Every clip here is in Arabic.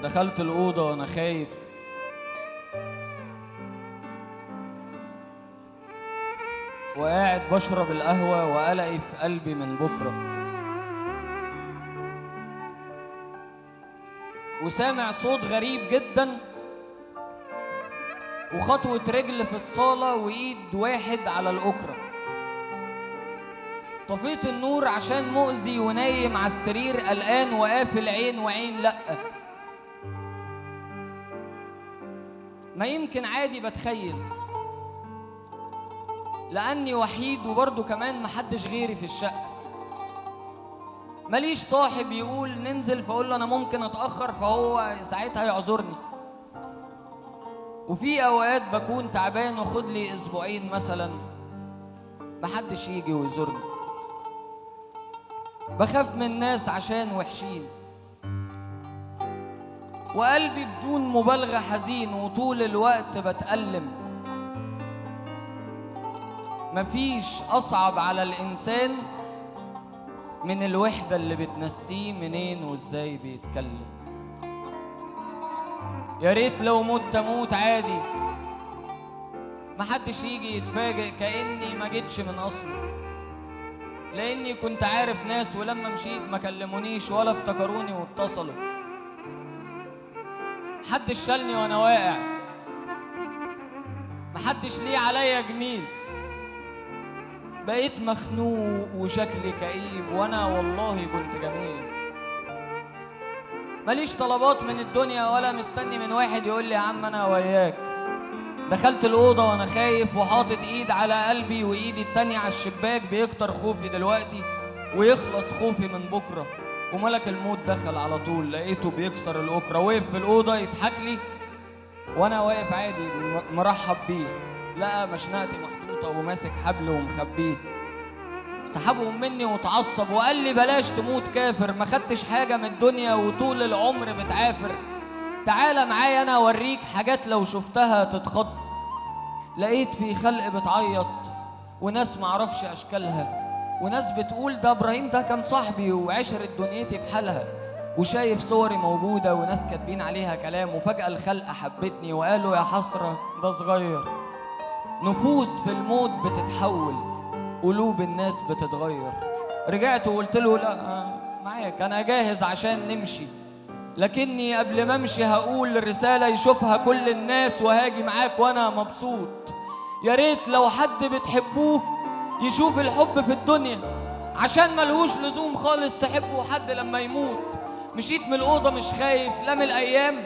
دخلت الأوضة وأنا خايف، وقاعد بشرب القهوة وقلقي في قلبي من بكرة، وسامع صوت غريب جدا وخطوة رجل في الصالة وإيد واحد على الأكرة. طفيت النور عشان مؤذي ونايم على السرير قلقان وقافل عين وعين لأ. ما يمكن عادي بتخيل، لأني وحيد وبرضه كمان محدش غيري في الشقة. ماليش صاحب يقول ننزل فأقول له أنا ممكن أتأخر فهو ساعتها يعذرني. وفي أوقات بكون تعبان وخد لي أسبوعين مثلا محدش يجي ويزورني. بخاف من الناس عشان وحشين، وقلبي بدون مبالغة حزين وطول الوقت بتألم. مفيش أصعب على الإنسان من الوحدة اللي بتنسيه منين وإزاي بيتكلم. يا ريت لو مت أموت عادي، محدش يجي يتفاجئ كأني ما جيتش من أصله، لأني كنت عارف ناس ولما مشيت ما كلمونيش ولا افتكروني واتصلوا. محدش شالني وأنا واقع، محدش ليه عليا جميل. بقيت مخنوق وشكلي كئيب وأنا والله كنت جميل. ماليش طلبات من الدنيا ولا مستني من واحد يقول لي يا عم أنا وياك. دخلت الأوضة وأنا خايف وحاطط إيد على قلبي وإيدي التانية على الشباك. بيكتر خوفي دلوقتي ويخلص خوفي من بكرة. وملك الموت دخل على طول، لقيته بيكسر الأكرة، وقف في الأوضة يضحك لي وأنا واقف عادي مرحب بيه. لقى مشنقتي محطوطة وماسك حبل ومخبيه. سحبهم مني وتعصب وقال لي بلاش تموت كافر، ما خدتش حاجة من الدنيا وطول العمر بتعافر. تعالى معايا أنا أوريك حاجات لو شفتها تتخض. لقيت في خلق بتعيط وناس معرفش أشكالها، وناس بتقول ده إبراهيم ده كان صاحبي وعشرة دنيتي بحالها. وشايف صوري موجودة وناس كاتبين عليها كلام. وفجأة الخلق حبتني وقالوا يا حسرة ده صغير. نفوس في الموت بتتحول، قلوب الناس بتتغير. رجعت وقلت له لا معاك أنا جاهز عشان نمشي، لكني قبل ما امشي هقول رسالة يشوفها كل الناس وهاجي معاك وانا مبسوط. يا ريت لو حد بتحبوه يشوف الحب في الدنيا، عشان ملهوش لزوم خالص تحبوا حد لما يموت. مشيت من الأوضة مش خايف لا من الأيام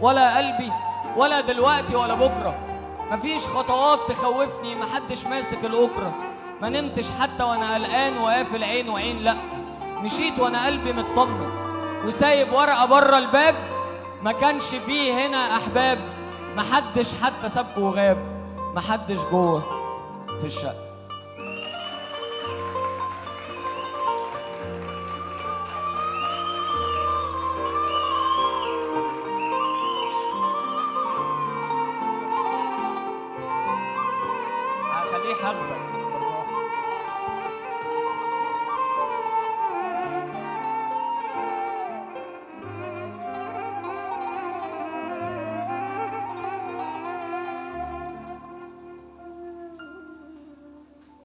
ولا قلبي ولا دلوقتي ولا بكرة. مفيش خطوات تخوفني، محدش ماسك الأكرة. ما نمتش حتى وانا قلقان وقافل عين وعين لأ. مشيت وانا قلبي مطمن وسايب ورقة بره الباب ما كانش فيه هنا أحباب. محدش حتى سابكوا وغاب، محدش جوه في الشقة.